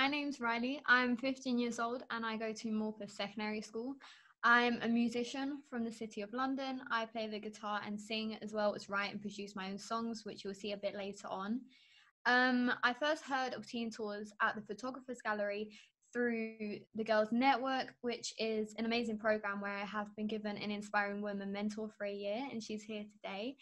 my name's Riley. I'm 15 years old and I go to Morpeth Secondary School. I'm a musician from the City of London. I play the guitar and sing, as well as write and produce my own songs, which you'll see a bit later on. I first heard of Teen Tours at the Photographers Gallery through the Girls Network, which is an amazing program where I have been given an inspiring woman mentor for a year, and she's here today.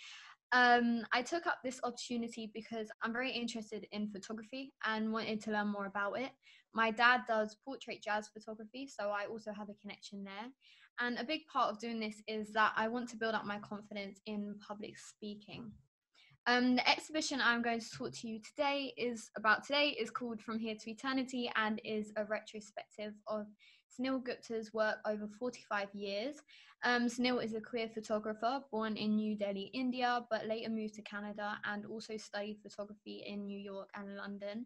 I took up this opportunity because I'm very interested in photography and wanted to learn more about it. My dad does portrait jazz photography, so I also have a connection there. And a big part of doing this is that I want to build up my confidence in public speaking. The exhibition I'm going to talk to you today is called From Here to Eternity and is a retrospective of Sunil Gupta's work over 45 years. Sunil is a queer photographer born in New Delhi, India, but later moved to Canada and also studied photography in New York and London.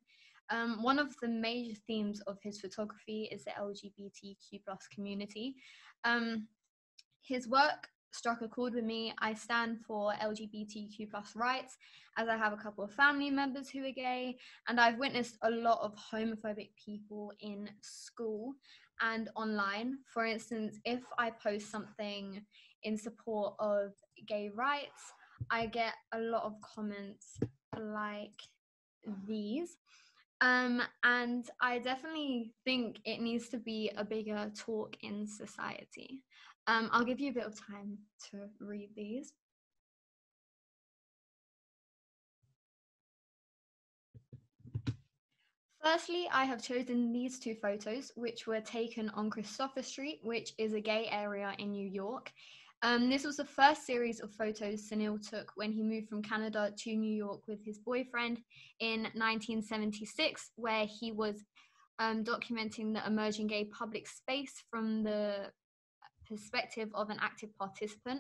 One of the major themes of his photography is the LGBTQ+ community. His work struck a chord with me. I stand for LGBTQ+ rights, as I have a couple of family members who are gay, and I've witnessed a lot of homophobic people in school and online. For instance, if I post something in support of gay rights, I get a lot of comments like these. And I definitely think it needs to be a bigger talk in society. I'll give you a bit of time to read these. Firstly, I have chosen these two photos, which were taken on Christopher Street, which is a gay area in New York. This was the first series of photos Sunil took when he moved from Canada to New York with his boyfriend in 1976, where he was documenting the emerging gay public space from the perspective of an active participant.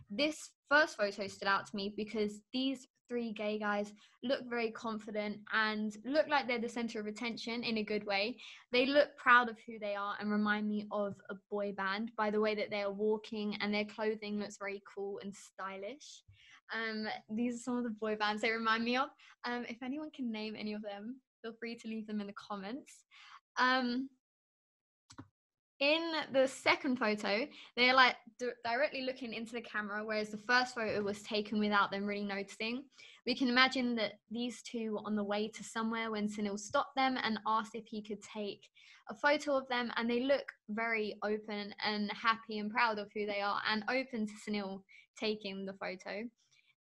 This first photo stood out to me because these three gay guys look very confident and look like they're the center of attention in a good way. They look proud of who they are and remind me of a boy band by the way that they are walking, and their clothing looks very cool and stylish. These are some of the boy bands they remind me of. If anyone can name any of them, feel free to leave them in the comments. In the second photo, they're like directly looking into the camera, whereas the first photo was taken without them really noticing. We can imagine that these two were on the way to somewhere when Sunil stopped them and asked if he could take a photo of them, and they look very open and happy and proud of who they are and open to Sunil taking the photo.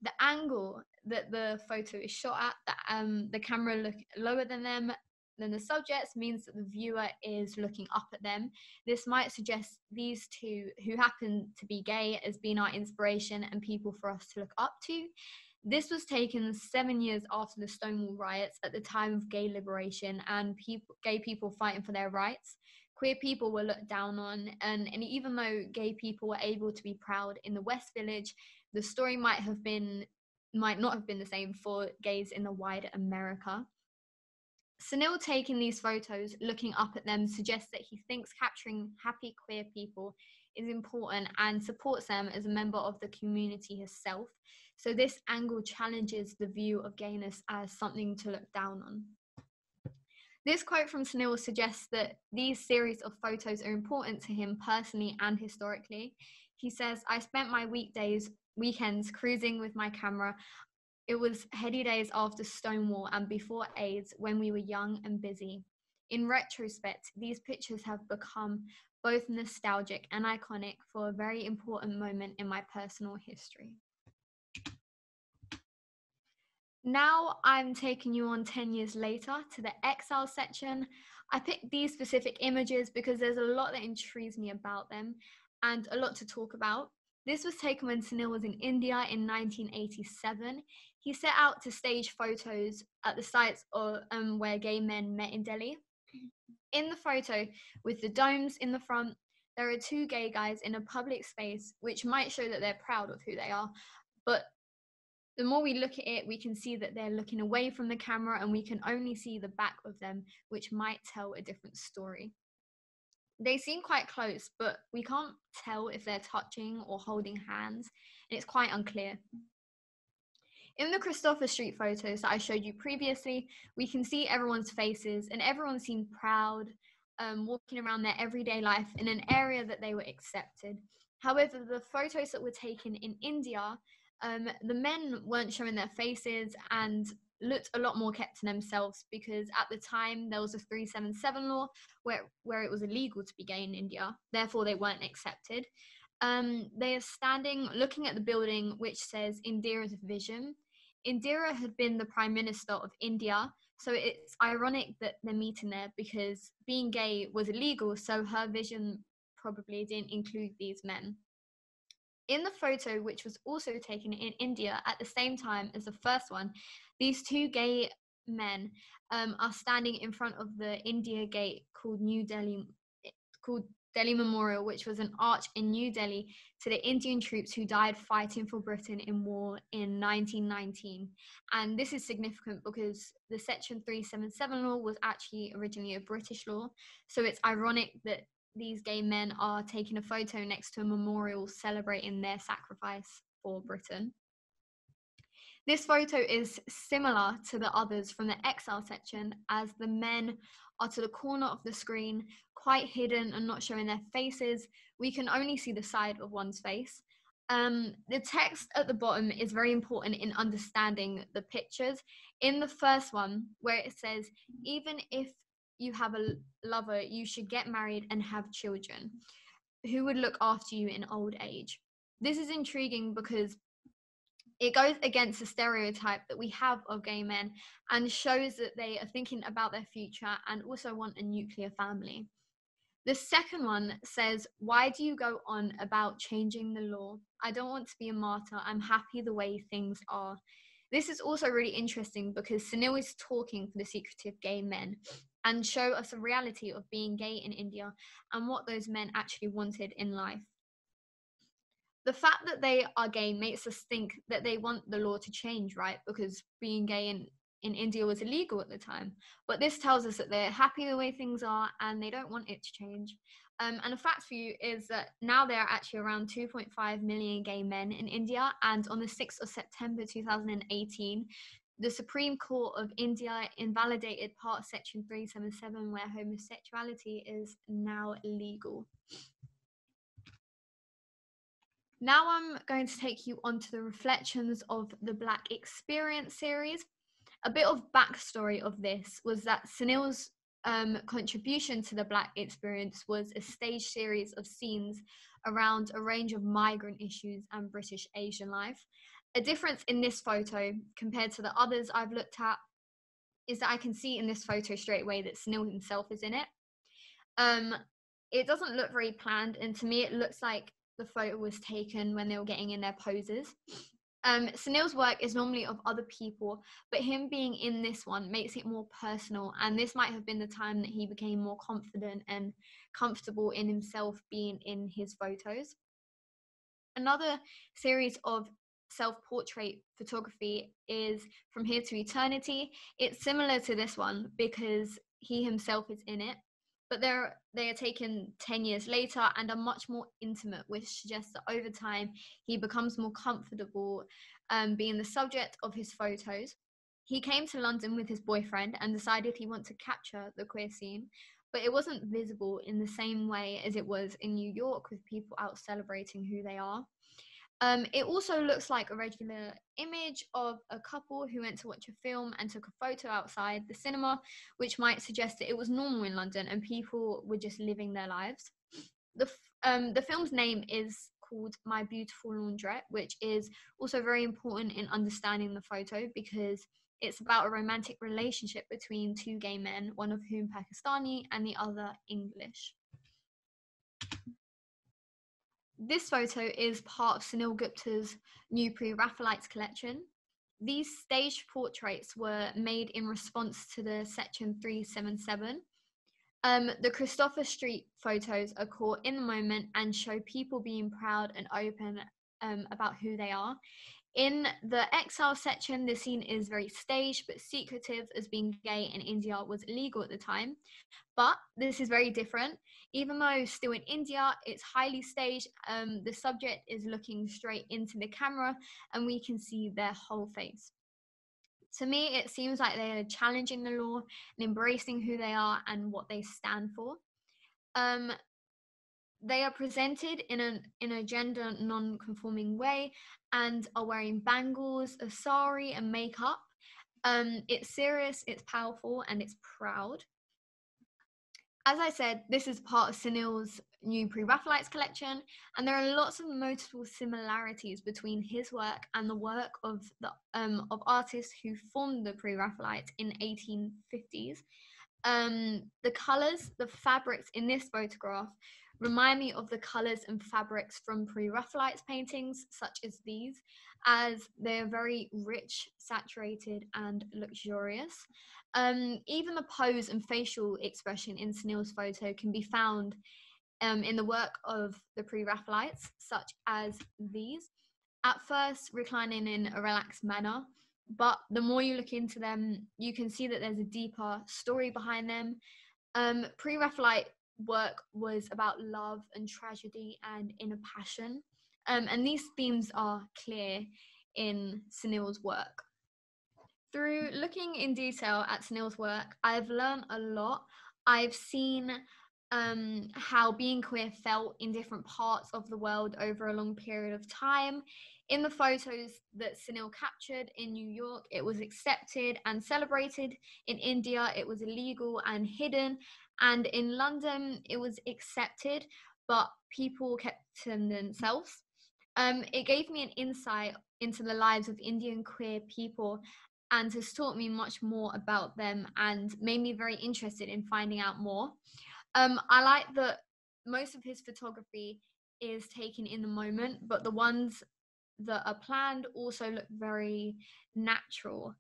The angle that the photo is shot at, the camera look lower than the subjects, means that the viewer is looking up at them. This might suggest these two, who happen to be gay, as being our inspiration and people for us to look up to. This was taken 7 years after the Stonewall riots, at the time of gay liberation and gay people fighting for their rights. Queer people were looked down on, and even though gay people were able to be proud in the West Village, the story might not have been the same for gays in the wider America. Sunil taking these photos, looking up at them, suggests that he thinks capturing happy queer people is important and supports them as a member of the community himself. So this angle challenges the view of gayness as something to look down on. This quote from Sunil suggests that these series of photos are important to him personally and historically. He says, "I spent my weekends cruising with my camera. It was heady days after Stonewall and before AIDS, when we were young and busy. In retrospect, these pictures have become both nostalgic and iconic for a very important moment in my personal history." Now I'm taking you on 10 years later to the Exiles section. I picked these specific images because there's a lot that intrigues me about them and a lot to talk about. This was taken when Sunil was in India in 1987. He set out to stage photos at the sites of, where gay men met in Delhi. In the photo, with the domes in the front, there are two gay guys in a public space, which might show that they're proud of who they are. But the more we look at it, we can see that they're looking away from the camera and we can only see the back of them, which might tell a different story. They seem quite close, but we can't tell if they're touching or holding hands, and it's quite unclear. In the Christopher Street photos that I showed you previously, we can see everyone's faces and everyone seemed proud, walking around their everyday life in an area that they were accepted. However, the photos that were taken in India, the men weren't showing their faces and looked a lot more kept to themselves, because at the time there was a 377 law where it was illegal to be gay in India. Therefore, they weren't accepted. They are standing looking at the building which says Indira's vision. Indira had been the Prime Minister of India, so it's ironic that they're meeting there because being gay was illegal, so her vision probably didn't include these men. In the photo, which was also taken in India at the same time as the first one, these two gay men are standing in front of the India Gate called Delhi Memorial, which was an arch in New Delhi to the Indian troops who died fighting for Britain in war in 1919. And this is significant because the Section 377 law was actually originally a British law. So it's ironic that these gay men are taking a photo next to a memorial celebrating their sacrifice for Britain. This photo is similar to the others from the Exile section, as the men are to the corner of the screen, quite hidden and not showing their faces. We can only see the side of one's face. The text at the bottom is very important in understanding the pictures. In the first one, where it says, even if you have a lover, you should get married and have children. Who would look after you in old age? This is intriguing because it goes against the stereotype that we have of gay men and shows that they are thinking about their future and also want a nuclear family. The second one says, why do you go on about changing the law? I don't want to be a martyr. I'm happy the way things are. This is also really interesting because Sunil is talking for the secretive gay men and show us a reality of being gay in India and what those men actually wanted in life. The fact that they are gay makes us think that they want the law to change, right? Because being gay in India was illegal at the time. But this tells us that they're happy the way things are and they don't want it to change. And a fact for you is that now there are actually around 2.5 million gay men in India. And on the 6th of September 2018, the Supreme Court of India invalidated part of Section 377, where homosexuality is now illegal. Now I'm going to take you on to the reflections of the Black Experience series. A bit of backstory of this was that Sunil's contribution to the Black Experience was a stage series of scenes around a range of migrant issues and British Asian life. A difference in this photo compared to the others I've looked at is that I can see in this photo straight away that Sunil himself is in it. It doesn't look very planned, and to me it looks like the photo was taken when they were getting in their poses. Sunil's work is normally of other people, but him being in this one makes it more personal, and this might have been the time that he became more confident and comfortable in himself being in his photos. Another series of self-portrait photography is From Here to Eternity. It's similar to this one because he himself is in it, but they are taken 10 years later and are much more intimate, which suggests that over time he becomes more comfortable being the subject of his photos. He came to London with his boyfriend and decided he wanted to capture the queer scene, but it wasn't visible in the same way as it was in New York with people out celebrating who they are. It also looks like a regular image of a couple who went to watch a film and took a photo outside the cinema, which might suggest that it was normal in London and people were just living their lives. The film's name is called My Beautiful Laundrette, which is also very important in understanding the photo because it's about a romantic relationship between two gay men, one of whom Pakistani and the other English. This photo is part of Sunil Gupta's new Pre-Raphaelites collection. These staged portraits were made in response to the Section 377. The Christopher Street photos are caught in the moment and show people being proud and open about who they are. In the Exile section, the scene is very staged but secretive, as being gay in India was illegal at the time. But this is very different. Even though still in India, it's highly staged. The subject is looking straight into the camera and we can see their whole face. To me, it seems like they are challenging the law and embracing who they are and what they stand for. They are presented in a gender non-conforming way and are wearing bangles, a sari, and makeup. It's serious, it's powerful, and it's proud. As I said, this is part of Sunil's new Pre-Raphaelites collection, and there are lots of notable similarities between his work and the work of artists who formed the Pre-Raphaelites in 1850s. The colours, the fabrics in this photograph remind me of the colours and fabrics from Pre-Raphaelites paintings, such as these, as they're very rich, saturated, and luxurious. Even the pose and facial expression in Sunil's photo can be found in the work of the Pre-Raphaelites, such as these. At first, reclining in a relaxed manner, but the more you look into them, you can see that there's a deeper story behind them. Pre-Raphaelite work was about love and tragedy and inner passion, and these themes are clear in Sunil's work. Through looking in detail at Sunil's work, I've learned a lot. I've seen how being queer felt in different parts of the world over a long period of time. In the photos that Sunil captured in New York, it was accepted and celebrated. In India, it was illegal and hidden. And in London, it was accepted, but people kept to themselves. It gave me an insight into the lives of Indian queer people and has taught me much more about them and made me very interested in finding out more. I like that most of his photography is taken in the moment, but the ones that are planned also look very natural.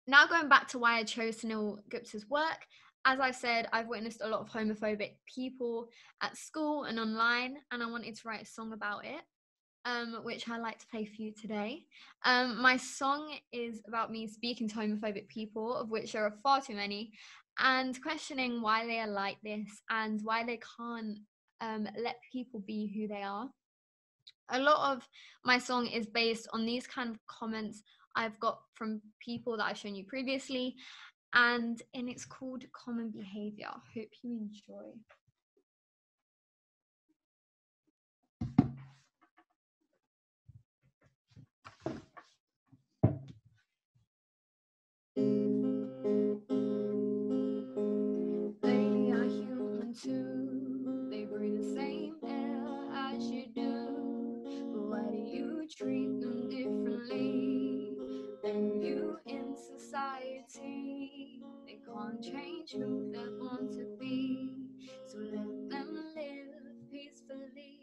Now going back to why I chose Sunil Gupta's work, as I've said, I've witnessed a lot of homophobic people at school and online, and I wanted to write a song about it. Which I like to play for you today. My song is about me speaking to homophobic people, of which there are far too many, and questioning why they are like this and why they can't let people be who they are. A lot of my song is based on these kind of comments I've got from people that I've shown you previously, and it's called Common Behavior. Hope you enjoy. They are human too. They breathe the same air as you do. But why do you treat them differently than you in society? They can't change who they're born to be, so let them live peacefully.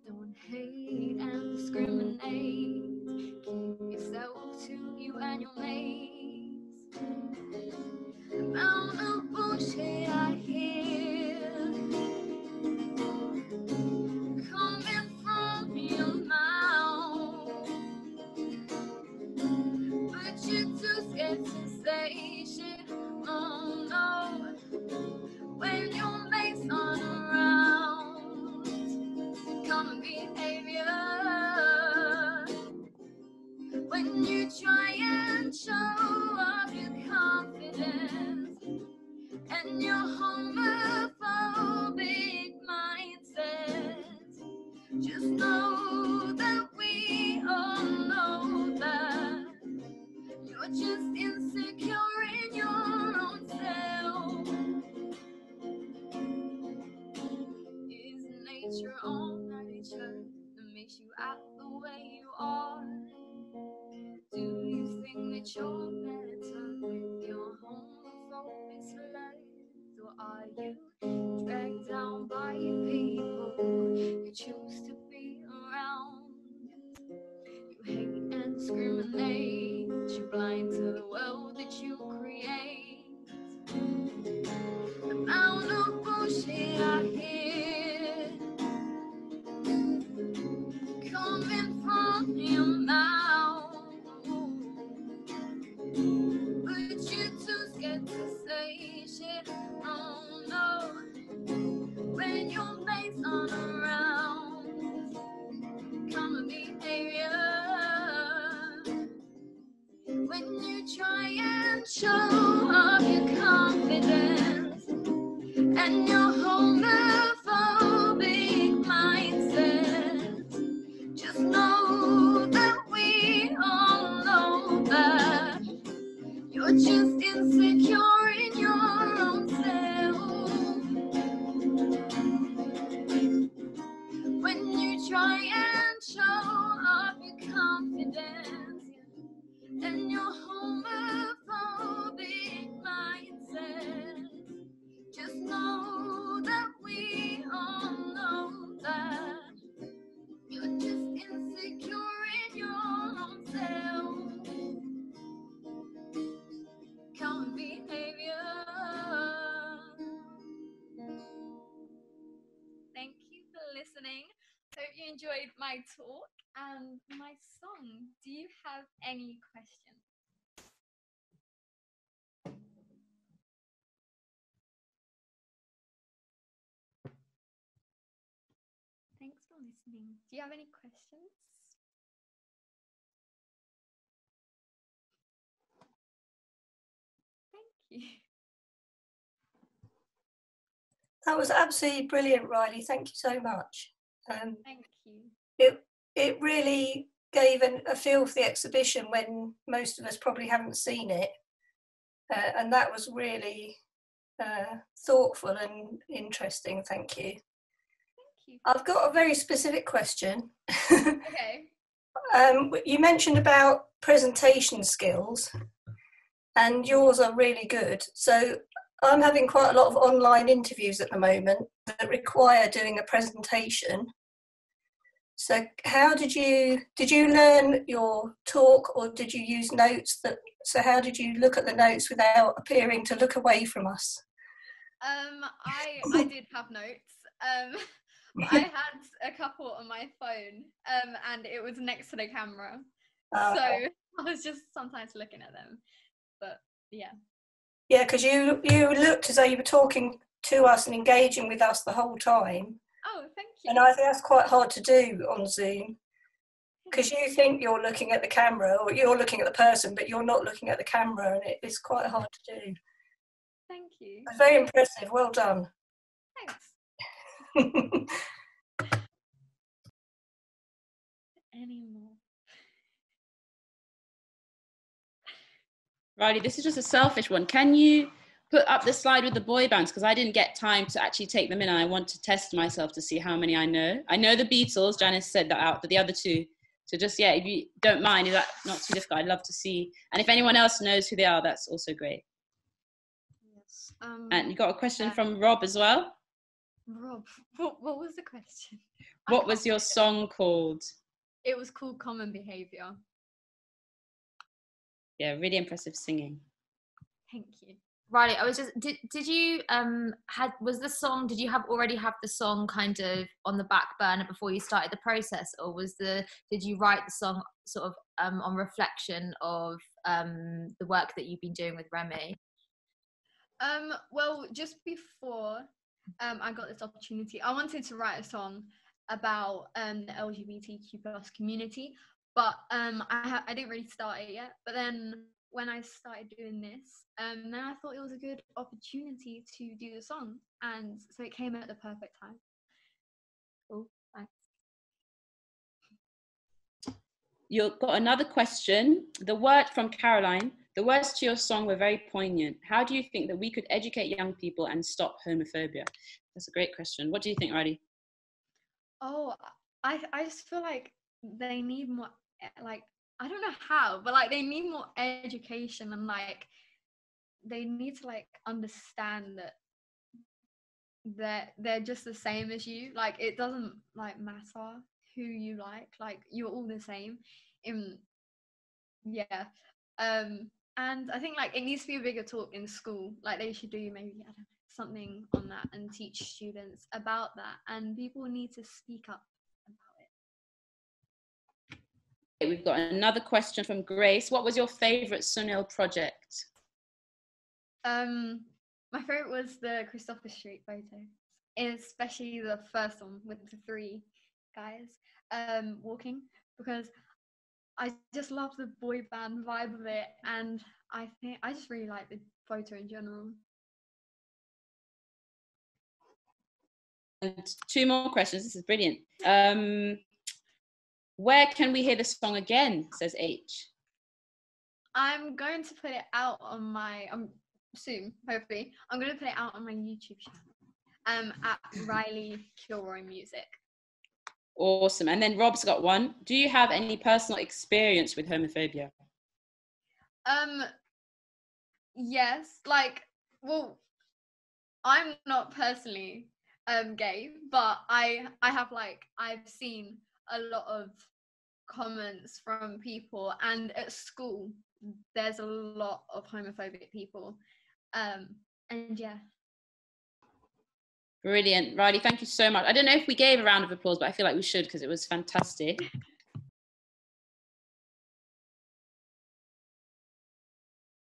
Don't hate and discriminate. Keep yourself to you and your mates. The amount of bullshit I hear coming from your mouth, but you're too scared to say shit. Oh no, when your mates aren't around, common behavior. When you try and show off your confidence and your homophobic mindset, just know that we all know that you're just insecure in your own self. Is nature all nature that makes you act the way you are? Do you think that you're better with your homophobic slurs? Or are you dragged down by people you choose to be around? You hate and discriminate, you're blind to the world that you create. The amount of bullshit I hear coming from show off your confidence and your homophobic mindset. Just know that we all know that you're just insecure in your own self. When you try and show off your confidence and your homophobic mindset, just know that we all know that you're just insecure in your own self. Common behavior. Thank you for listening. Hope you enjoyed my talk and my song. Do you have any questions? Thanks for listening. Do you have any questions? Thank you. That was absolutely brilliant, Riley. Thank you so much. Thank you. It really gave a feel for the exhibition when most of us probably haven't seen it. And that was really thoughtful and interesting. Thank you. Thank you. I've got a very specific question. Okay. You mentioned about presentation skills, and yours are really good. So I'm having quite a lot of online interviews at the moment that require doing a presentation. So how did you learn your talk, or did you use notes so how did you look at the notes without appearing to look away from us? I did have notes. But I had a couple on my phone, and it was next to the camera. So I was just sometimes looking at them. But yeah. Yeah, because you looked as though you were talking to us and engaging with us the whole time. Oh, thank you. And I think that's quite hard to do on Zoom, because you think you're looking at the camera or you're looking at the person, but you're not looking at the camera, and it's quite hard to do. Thank you. It's very impressive. Well done. Thanks. Any more? Riley, this is just a selfish one. Can you put up the slide with the boy bands? Because I didn't get time to actually take them in, and I want to test myself to see how many I know. I know the Beatles, Janice said that out, but the other two. So just, yeah, if you don't mind, is that not too difficult? I'd love to see. And if anyone else knows who they are, that's also great. Yes. And you got a question from Rob as well? Rob, what was the question? What was your song called? It was called Common Behavior. Yeah, really impressive singing. Thank you. Riley, I was just, did you did you already have the song kind of on the back burner before you started the process, or did you write the song sort of on reflection of the work that you've been doing with Remi? Well, just before I got this opportunity, I wanted to write a song about the LGBTQ+ community, but I didn't really start it yet. But then when I started doing this, then I thought it was a good opportunity to do the song, and so it came at the perfect time. Oh, thanks. You've got another question. The word from Caroline. The words to your song were very poignant. How do you think that we could educate young people and stop homophobia? That's a great question. What do you think, Riley? Oh, I just feel like they need more, like, I don't know how, but like they need more education, and like they need to like understand that they're just the same as you. Like it doesn't like matter who you like you're all the same. And I think like it needs to be a bigger talk in school. Like they should do maybe, I don't know, something on that and teach students about that, and people need to speak up about it. We've got another question from Grace. What was your favorite Sunil project? My favorite was the Christopher Street photo, especially the first one with the 3 guys walking, because I just love the boy band vibe of it, and I think I just really like the photo in general. And 2 more questions. This is brilliant. Where can we hear the song again? Says H. I'm going to put it out on my soon, hopefully. I'm going to put it out on my YouTube channel. At Riley Kilroy Music. Awesome. And then Rob's got one. Do you have any personal experience with homophobia? Yes, like, well, I'm not personally gay, but I have like I've seen a lot of comments from people, and at school there's a lot of homophobic people. And yeah. Brilliant. Riley, thank you so much. I don't know if we gave a round of applause, but I feel like we should because it was fantastic.